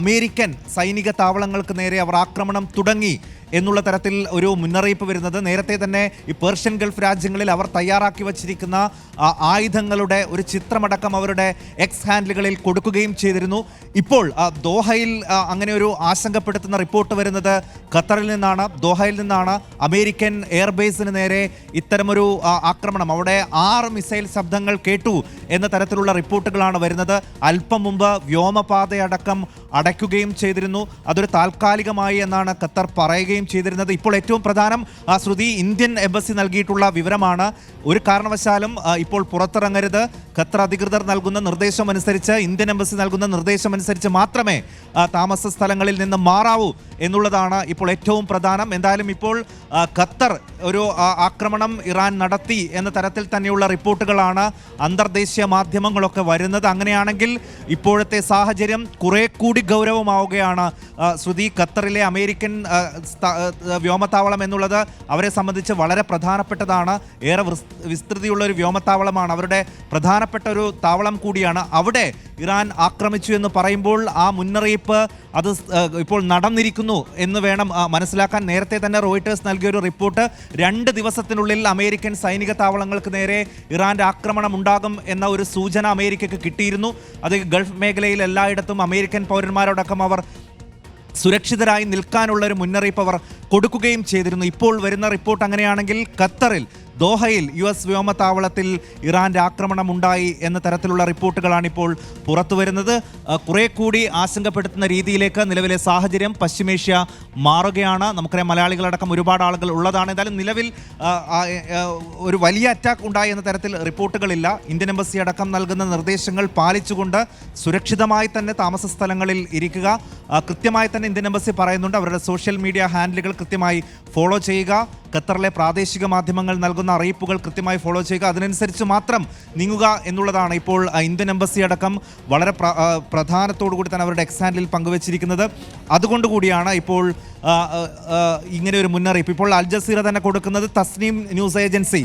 American സൈനിക താവളങ്ങൾക്ക് നേരെ അവർ ആക്രമണം തുടങ്ങി എന്നുള്ള തരത്തിൽ ഒരു മുന്നറിയിപ്പ് വരുന്നത്. നേരത്തെ തന്നെ ഈ പേർഷ്യൻ ഗൾഫ് രാജ്യങ്ങളിൽ അവർ തയ്യാറാക്കി വച്ചിരിക്കുന്ന ആയുധങ്ങളുടെ ഒരു ചിത്രമടക്കം അവരുടെ എക്സ് ഹാൻഡിലുകളിൽ കൊടുക്കുകയും ചെയ്തിരുന്നു. ഇപ്പോൾ ദോഹയിൽ അങ്ങനെ ഒരു ആശങ്കപ്പെടുത്തുന്ന റിപ്പോർട്ട് വരുന്നത് ഖത്തറിൽ നിന്നാണ്, ദോഹയിൽ നിന്നാണ്. അമേരിക്കൻ എയർബേസിന് നേരെ ഇത്തരമൊരു ആക്രമണം, അവിടെ 6 മിസൈൽ ശബ്ദങ്ങൾ കേട്ടു എന്ന തരത്തിലുള്ള റിപ്പോർട്ടുകളാണ് വരുന്നത്. അല്പം മുമ്പ് വ്യോമപാതയടക്കം അടയ്ക്കുകയും ചെയ്തിരുന്നു. അതൊരു താൽക്കാലികമായി എന്നാണ് ഖത്തർ പറയുകയും ചെയ്തിരുന്നത്. ഇപ്പോൾ ഏറ്റവും പ്രധാനം ശ്രുതി, ഇന്ത്യൻ എംബസി നൽകിയിട്ടുള്ള വിവരമാണ്. ഒരു കാരണവശാലും ഇപ്പോൾ പുറത്തിറങ്ങരുത്. ഖത്തർ അധികൃതർ നൽകുന്ന നിർദ്ദേശമനുസരിച്ച്, ഇന്ത്യൻ എംബസി നൽകുന്ന നിർദ്ദേശമനുസരിച്ച് മാത്രമേ താമസ സ്ഥലങ്ങളിൽ നിന്ന് മാറാവൂ എന്നുള്ളതാണ് ഇപ്പോൾ ഏറ്റവും പ്രധാനം. എന്തായാലും ഇപ്പോൾ ഖത്തർ ഒരു ആക്രമണം ഇറാൻ നടത്തി എന്ന തരത്തിൽ തന്നെയുള്ള റിപ്പോർട്ടുകളാണ് അന്തർദേശീയ മാധ്യമങ്ങളൊക്കെ വരുന്നത്. അങ്ങനെയാണെങ്കിൽ ഇപ്പോഴത്തെ സാഹചര്യം കുറെ കൂടി ഗൗരവമാവുകയാണ് ശ്രുതി. ഖത്തറിലെ അമേരിക്കൻ വ്യോമത്താവളം എന്നുള്ളത് അവരെ സംബന്ധിച്ച് വളരെ പ്രധാനപ്പെട്ടതാണ്. ഏറെ വിസ്തൃതിയുള്ള ഒരു വ്യോമത്താവളമാണ്, അവരുടെ പ്രധാനപ്പെട്ട ഒരു താവളം കൂടിയാണ്. അവിടെ ഇറാൻ ആക്രമിച്ചു എന്ന് പറയുമ്പോൾ ആ മുന്നറിയിപ്പ് അത് ഇപ്പോൾ നടന്നിരിക്കുന്നു എന്ന് വേണം മനസ്സിലാക്കാൻ. നേരത്തെ തന്നെ റോയിട്ടേഴ്സ് നൽകിയൊരു റിപ്പോർട്ട് 2 ദിവസത്തിനുള്ളിൽ അമേരിക്കൻ സൈനിക താവളങ്ങൾക്ക് നേരെ ഇറാന്റെ ആക്രമണം ഉണ്ടാകും എന്ന ഒരു സൂചന അമേരിക്കയ്ക്ക് കിട്ടിയിരുന്നു. അത് ഗൾഫ് മേഖലയിൽ എല്ലായിടത്തും അമേരിക്കൻ പൗരന്മാരോടക്കം അവർ സുരക്ഷിതരായി നിൽക്കാനുള്ള ഒരു മുന്നറിയിപ്പ് അവർ കൊടുക്കുകയും ചെയ്തിരുന്നു. ഇപ്പോൾ വരുന്ന റിപ്പോർട്ട് അങ്ങനെയാണെങ്കിൽ ഖത്തറിൽ ദോഹയിൽ US വ്യോമത്താവളത്തിൽ ഇറാന്റെ ആക്രമണം ഉണ്ടായി എന്ന തരത്തിലുള്ള റിപ്പോർട്ടുകളാണ് ഇപ്പോൾ പുറത്തു വരുന്നത്. കുറെ കൂടി ആശങ്കപ്പെടുത്തുന്ന രീതിയിലേക്ക് നിലവിലെ സാഹചര്യം പശ്ചിമേഷ്യ മാറുകയാണ്. നമുക്കറിയാം മലയാളികളടക്കം ഒരുപാട് ആളുകൾ ഉള്ളതാണ്. എന്തായാലും നിലവിൽ ഒരു വലിയ അറ്റാക്ക് ഉണ്ടായി എന്ന തരത്തിൽ റിപ്പോർട്ടുകളില്ല. ഇന്ത്യൻ എംബസി അടക്കം നൽകുന്ന നിർദ്ദേശങ്ങൾ പാലിച്ചുകൊണ്ട് സുരക്ഷിതമായി തന്നെ താമസ സ്ഥലങ്ങളിൽ ഇരിക്കുക. കൃത്യമായി തന്നെ ഇന്ത്യൻ എംബസി പറയുന്നുണ്ട്, അവരുടെ സോഷ്യൽ മീഡിയ ഹാൻഡിലുകൾ കൃത്യമായി ഫോളോ ചെയ്യുക, ഖത്തറിലെ പ്രാദേശിക മാധ്യമങ്ങൾ നൽകുന്ന അറിയിപ്പുകൾ കൃത്യമായി ഫോളോ ചെയ്യുക, അതിനനുസരിച്ച് മാത്രം നീങ്ങുക എന്നുള്ളതാണ് ഇപ്പോൾ ഇന്ത്യൻ എംബസി അടക്കം വളരെ പ്രധാനത്തോടു കൂടി തന്നെ അവരുടെ എക്സ് ഹാൻഡിൽ പങ്കുവച്ചിരിക്കുന്നത്. അതുകൊണ്ടുകൂടിയാണ് ഇപ്പോൾ ഇങ്ങനെ ഒരു മുന്നറിയിപ്പ്. ഇപ്പോൾ അൽ ജസീറ തന്നെ കൊടുക്കുന്നത്, തസ്നീം ന്യൂസ് ഏജൻസി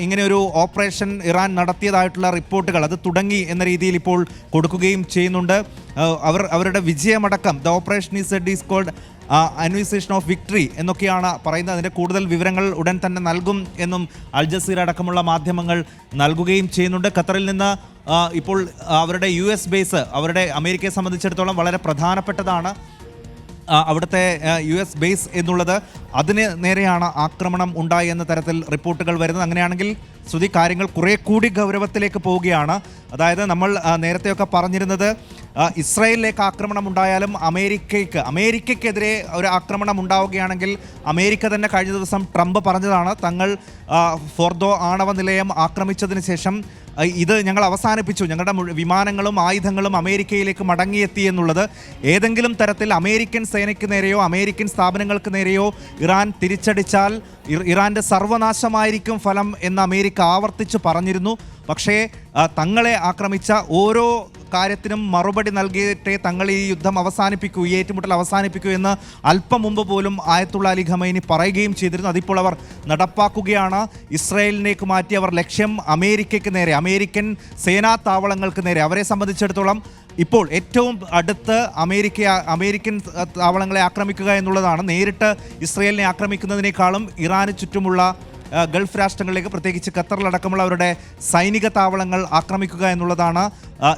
ഇങ്ങനെ ഒരു ഓപ്പറേഷൻ ഇറാൻ നടത്തിയതായിട്ടുള്ള റിപ്പോർട്ടുകൾ അത് തുടങ്ങി എന്ന രീതിയിൽ ഇപ്പോൾ കൊടുക്കുകയും ചെയ്യുന്നുണ്ട്. അവരുടെ വിജയമടക്കം ദ ഓപ്പറേഷൻ ഈസ് കോൾഡ് അന്വേഷേഷൻ ഓഫ് വിക്ടറി എന്നൊക്കെയാണ് പറയുന്നത്. അതിൻ്റെ കൂടുതൽ വിവരങ്ങൾ ഉടൻ തന്നെ നൽകും എന്നും അൽ ജസീറ അടക്കമുള്ള മാധ്യമങ്ങൾ നൽകുകയും ചെയ്യുന്നുണ്ട്. ഖത്തറിൽ നിന്ന് ഇപ്പോൾ അവരുടെ US ബേസ്, അവരുടെ അമേരിക്കയെ സംബന്ധിച്ചിടത്തോളം വളരെ പ്രധാനപ്പെട്ടതാണ്. അവിടുത്തെ US ബേസ് എന്നുള്ളത്, അതിന് നേരെയാണ് ആക്രമണം ഉണ്ടായി എന്ന തരത്തിൽ റിപ്പോർട്ടുകൾ വരുന്നത്. അങ്ങനെയാണെങ്കിൽ ശ്രുതി, കാര്യങ്ങൾ കുറെ കൂടി ഗൗരവത്തിലേക്ക് പോവുകയാണ്. അതായത് നമ്മൾ നേരത്തെയൊക്കെ പറഞ്ഞിരുന്നത് ഇസ്രായേലിലേക്ക് ആക്രമണം ഉണ്ടായാലും അമേരിക്കയ്ക്കെതിരെ ഒരു ആക്രമണം ഉണ്ടാവുകയാണെങ്കിൽ അമേരിക്ക തന്നെ കഴിഞ്ഞ ദിവസം ട്രംപ് പറഞ്ഞതാണ്, തങ്ങൾ ഫോർദോ ആണവ നിലയം ആക്രമിച്ചതിന് ശേഷം ഇത് ഞങ്ങൾ അവസാനിപ്പിച്ചു, ഞങ്ങളുടെ വിമാനങ്ങളും ആയുധങ്ങളും അമേരിക്കയിലേക്ക് മടങ്ങിയെത്തി എന്നുള്ളത്. ഏതെങ്കിലും തരത്തിൽ അമേരിക്കൻ സേനയ്ക്ക് നേരെയോ അമേരിക്കൻ സ്ഥാപനങ്ങൾക്ക് നേരെയോ ഇറാൻ തിരിച്ചടിച്ചാൽ ഇറാൻ്റെ സർവനാശമായിരിക്കും ഫലം എന്ന് അമേരിക്ക ആവർത്തിച്ച് പറഞ്ഞിരുന്നു. പക്ഷേ തങ്ങളെ ആക്രമിച്ച ഓരോ കാര്യത്തിനും മറുപടി നൽകിയിട്ടേ തങ്ങൾ ഈ യുദ്ധം അവസാനിപ്പിക്കൂ, ഈ ഏറ്റുമുട്ടൽ അവസാനിപ്പിക്കൂ എന്ന് അല്പം മുമ്പ് പോലും ആയത്തുള്ള അലി ഖമൈനി പറയുകയും ചെയ്തിരുന്നു. അതിപ്പോൾ അവർ നടപ്പാക്കുകയാണ്. ഇസ്രായേലിലേക്ക് മാറ്റി അവർ ലക്ഷ്യം അമേരിക്കയ്ക്ക് നേരെ, അമേരിക്കൻ സേനാ താവളങ്ങൾക്ക് നേരെ. അവരെ സംബന്ധിച്ചിടത്തോളം ഇപ്പോൾ ഏറ്റവും അടുത്ത് അമേരിക്കൻ താവളങ്ങളെ ആക്രമിക്കുക എന്നുള്ളതാണ്. നേരിട്ട് ഇസ്രായേലിനെ ആക്രമിക്കുന്നതിനേക്കാളും ഇറാന് ചുറ്റുമുള്ള ഗൾഫ് രാഷ്ട്രങ്ങളിലേക്ക്, പ്രത്യേകിച്ച് ഖത്തറിലടക്കമുള്ള അവരുടെ സൈനിക താവളങ്ങൾ ആക്രമിക്കുക എന്നുള്ളതാണ്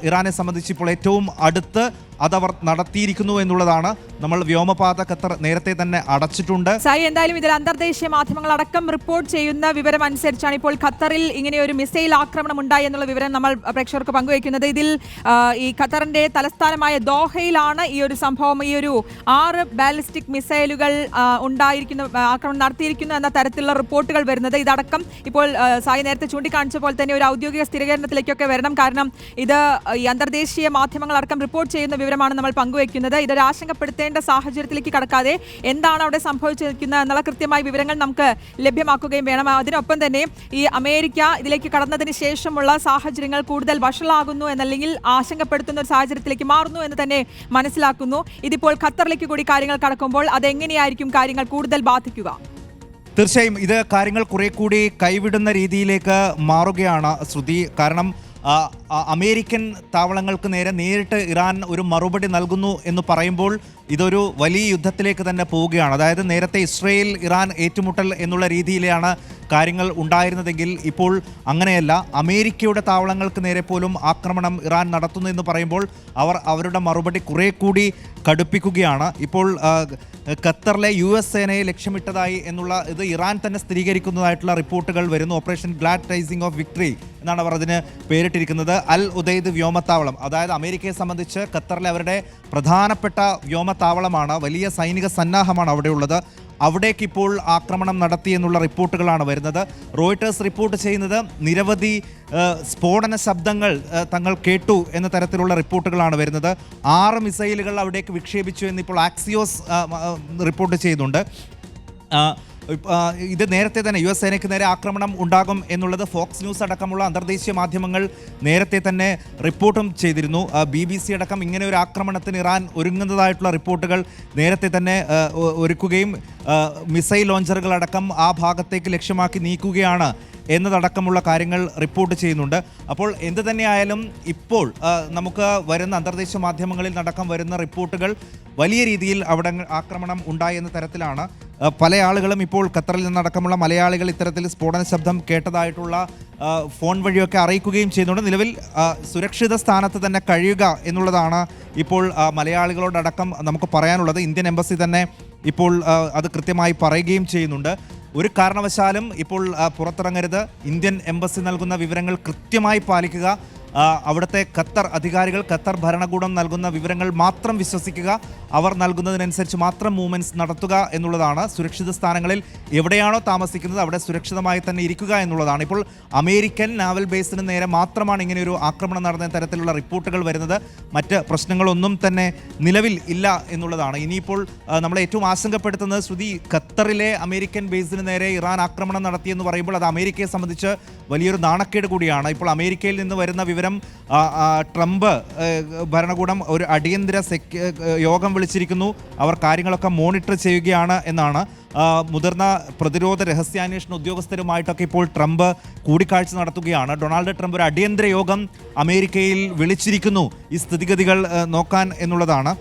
ഇറാനെ സംബന്ധിച്ച് ഇപ്പോൾ ഏറ്റവും അടുത്ത് അതവർ നടത്തിയിരിക്കുന്നു എന്നുള്ളതാണ്. നമ്മൾ വ്യോമപാത ഖത്തർ നേരത്തെ തന്നെ അടച്ചിട്ടുണ്ട്. സായി, എന്തായാലും ഇതിൽ അന്തർദേശീയ മാധ്യമങ്ങൾ അടക്കം റിപ്പോർട്ട് ചെയ്യുന്ന വിവരം അനുസരിച്ചാണ് ഇപ്പോൾ ഖത്തറിൽ ഇങ്ങനെ ഒരു മിസൈൽ ആക്രമണം ഉണ്ടായി എന്നുള്ള വിവരം നമ്മൾ പ്രേക്ഷകർക്ക് പങ്കുവയ്ക്കുന്നത്. ഇതിൽ ഈ ഖത്തറിന്റെ തലസ്ഥാനമായ ദോഹയിലാണ് ഈ ഒരു സംഭവം, ഈ ഒരു 6 ബാലിസ്റ്റിക് മിസൈലുകൾ ആക്രമണം നടത്തിയിരിക്കുന്നു എന്ന തരത്തിലുള്ള റിപ്പോർട്ടുകൾ വരുന്നത്. ഇതടക്കം ഇപ്പോൾ സായി നേരത്തെ ചൂണ്ടിക്കാണിച്ച പോലെ തന്നെ ഒരു ഔദ്യോഗിക സ്ഥിരീകരണത്തിലേക്കൊക്കെ വരണം. കാരണം ഇത് ഈ അന്തർദേശീയ മാധ്യമങ്ങൾ അടക്കം റിപ്പോർട്ട് ചെയ്യുന്ന വിവരമാണ് നമ്മൾ പങ്കുവയ്ക്കുന്നത്. ഇതൊരു ആശങ്കപ്പെടുത്തേണ്ട സാഹചര്യത്തിലേക്ക് കടക്കാതെ എന്താണ് അവിടെ സംഭവിച്ചിരിക്കുന്നത് എന്നുള്ള കൃത്യമായ വിവരങ്ങൾ നമുക്ക് ലഭ്യമാക്കുകയും വേണം. അതിനൊപ്പം തന്നെ ഈ അമേരിക്ക ഇതിലേക്ക് കടന്നതിന് ശേഷമുള്ള സാഹചര്യങ്ങൾ കൂടുതൽ വഷളാകുന്നു എന്നല്ലെങ്കിൽ ആശങ്കപ്പെടുത്തുന്ന ഒരു സാഹചര്യത്തിലേക്ക് മാറുന്നു എന്ന് തന്നെ മനസ്സിലാക്കുന്നു. ഇതിപ്പോൾ ഖത്തറിലേക്ക് കൂടി കാര്യങ്ങൾ കടക്കുമ്പോൾ അതെങ്ങനെയായിരിക്കും കാര്യങ്ങൾ കൂടുതൽ ബാധിക്കുക? തീർച്ചയായും ഇത് കാര്യങ്ങൾ കുറെ കൂടി കൈവിടുന്ന രീതിയിലേക്ക് മാറുകയാണ് ശ്രുതി. കാരണം അമേരിക്കൻ താവളങ്ങൾക്ക് നേരെ നേരിട്ട് ഇറാൻ ഒരു മറുപടി നൽകുന്നു എന്ന് പറയുമ്പോൾ ഇതൊരു വലിയ യുദ്ധത്തിലേക്ക് തന്നെ പോവുകയാണ്. അതായത് നേരത്തെ ഇസ്രയേൽ ഇറാൻ ഏറ്റുമുട്ടൽ എന്നുള്ള രീതിയിലാണ് കാര്യങ്ങൾ ഉണ്ടായിരുന്നതെങ്കിൽ ഇപ്പോൾ അങ്ങനെയല്ല. അമേരിക്കയുടെ താവളങ്ങൾക്ക് നേരെ പോലും ആക്രമണം ഇറാൻ നടത്തുന്നു എന്ന് പറയുമ്പോൾ അവരുടെ മറുപടി കുറെ കൂടി കടുപ്പിക്കുകയാണ്. ഇപ്പോൾ ഖത്തറിലെ US സേനയെ ലക്ഷ്യമിട്ടതായി എന്നുള്ള ഇത് ഇറാൻ തന്നെ സ്ഥിരീകരിക്കുന്നതായിട്ടുള്ള റിപ്പോർട്ടുകൾ വരുന്നു. Operation GLAAD rising of victory എന്നാണ് അവർ അതിന് പേരിട്ടിരിക്കുന്നത്. അൽ ഉദൈദ് വ്യോമത്താവളം, അതായത് അമേരിക്കയെ സംബന്ധിച്ച് ഖത്തറിലെ അവരുടെ പ്രധാനപ്പെട്ട വ്യോമത്താവളമാണ്. വലിയ സൈനിക സന്നാഹമാണ് അവിടെയുള്ളത്. അവിടേക്ക് ഇപ്പോൾ ആക്രമണം നടത്തി എന്നുള്ള റിപ്പോർട്ടുകളാണ് വരുന്നത്. റോയിട്ടേഴ്സ് റിപ്പോർട്ട് ചെയ്യുന്നത് നിരവധി സ്ഫോടന ശബ്ദങ്ങൾ തങ്ങൾ കേട്ടു എന്ന തരത്തിലുള്ള റിപ്പോർട്ടുകളാണ് വരുന്നത്. 6 മിസൈലുകൾ അവിടേക്ക് വിക്ഷേപിച്ചു എന്നിപ്പോൾ ആക്സിയോസ് റിപ്പോർട്ട് ചെയ്യുന്നുണ്ട്. ഇത് നേരത്തെ തന്നെ US സേനയ്ക്ക് നേരെ ആക്രമണം ഉണ്ടാകും എന്നുള്ളത് ഫോക്സ് ന്യൂസ് അടക്കമുള്ള അന്തർദേശീയ മാധ്യമങ്ങൾ നേരത്തെ തന്നെ റിപ്പോർട്ടും ചെയ്തിരുന്നു. BBC അടക്കം ഇങ്ങനെ ഒരു ആക്രമണത്തിന് ഇറാൻ ഒരുങ്ങുന്നതായിട്ടുള്ള റിപ്പോർട്ടുകൾ നേരത്തെ തന്നെ ഒരുക്കുകയും മിസൈൽ ലോഞ്ചറുകളടക്കം ആ ഭാഗത്തേക്ക് ലക്ഷ്യമാക്കി നീക്കുകയാണ് എന്നതടക്കമുള്ള കാര്യങ്ങൾ റിപ്പോർട്ട് ചെയ്യുന്നുണ്ട്. അപ്പോൾ എന്ത് തന്നെയായാലും ഇപ്പോൾ നമുക്ക് വരുന്ന അന്തർദേശീയ മാധ്യമങ്ങളിൽ നടക്കം വരുന്ന റിപ്പോർട്ടുകൾ വലിയ രീതിയിൽ അവിടെ ആക്രമണം ഉണ്ടായി എന്ന തരത്തിലാണ്. പല ആളുകളും ഇപ്പോൾ ഖത്തറിൽ നിന്നടക്കമുള്ള മലയാളികൾ ഇത്തരത്തിൽ സ്ഫോടന ശബ്ദം കേട്ടതായിട്ടുള്ള ഫോൺ വഴിയൊക്കെ അറിയിക്കുകയും ചെയ്യുന്നുണ്ട്. നിലവിൽ സുരക്ഷിത സ്ഥാനത്ത് തന്നെ കഴിയുക എന്നുള്ളതാണ് ഇപ്പോൾ മലയാളികളോടടക്കം നമുക്ക് പറയാനുള്ളത്. ഇന്ത്യൻ എംബസി തന്നെ ഇപ്പോൾ അത് കൃത്യമായി പറയുകയും ചെയ്യുന്നുണ്ട്. ഒരു കാരണവശാലും ഇപ്പോൾ പുറത്തിറങ്ങരുത്. ഇന്ത്യൻ എംബസി നൽകുന്ന വിവരങ്ങൾ കൃത്യമായി പാലിക്കുക. അവിടുത്തെ ഖത്തർ അധികാരികൾ, ഖത്തർ ഭരണകൂടം നൽകുന്ന വിവരങ്ങൾ മാത്രം വിശ്വസിക്കുക. അവർ നൽകുന്നതിനനുസരിച്ച് മാത്രം മൂവ്മെൻറ്റ്സ് നടത്തുക എന്നുള്ളതാണ്. സുരക്ഷിത സ്ഥാനങ്ങളിൽ എവിടെയാണോ താമസിക്കുന്നത് അവിടെ സുരക്ഷിതമായി തന്നെ ഇരിക്കുക എന്നുള്ളതാണ്. ഇപ്പോൾ അമേരിക്കൻ നാവൽ ബേസിന് നേരെ മാത്രമാണ് ഇങ്ങനെയൊരു ആക്രമണം നടന്ന തരത്തിലുള്ള റിപ്പോർട്ടുകൾ വരുന്നത്. മറ്റ് പ്രശ്നങ്ങളൊന്നും തന്നെ നിലവിൽ ഇല്ല എന്നുള്ളതാണ്. ഇനിയിപ്പോൾ നമ്മളെ ഏറ്റവും ആശങ്കപ്പെടുത്തുന്നത് ശ്രുതി, ഖത്തറിലെ അമേരിക്കൻ ബേസിന് നേരെ ഇറാൻ ആക്രമണം നടത്തിയെന്ന് പറയുമ്പോൾ അത് അമേരിക്കയെ സംബന്ധിച്ച് വലിയൊരു നാണക്കേട് കൂടിയാണ്. ഇപ്പോൾ അമേരിക്കയിൽ നിന്ന് വരുന്ന വിവരം ട്രംപ് ഭരണകൂടം ഒരു അടിയന്തര യോഗം വിളിച്ചിരിക്കുന്നു. അവർ കാര്യങ്ങളൊക്കെ മോണിറ്റർ ചെയ്യുകയാണ് എന്നാണ്. മുതിർന്ന പ്രതിരോധ രഹസ്യാന്വേഷണ ഉദ്യോഗസ്ഥരുമായിട്ടൊക്കെ ഇപ്പോൾ ട്രംപ് കൂടിക്കാഴ്ച നടത്തുകയാണ്. ഡൊണാൾഡ് ട്രംപ് ഒരു അടിയന്തര യോഗം അമേരിക്കയിൽ വിളിച്ചിരിക്കുന്നു ഈ സ്ഥിതിഗതികൾ നോക്കാൻ എന്നുള്ളതാണ്.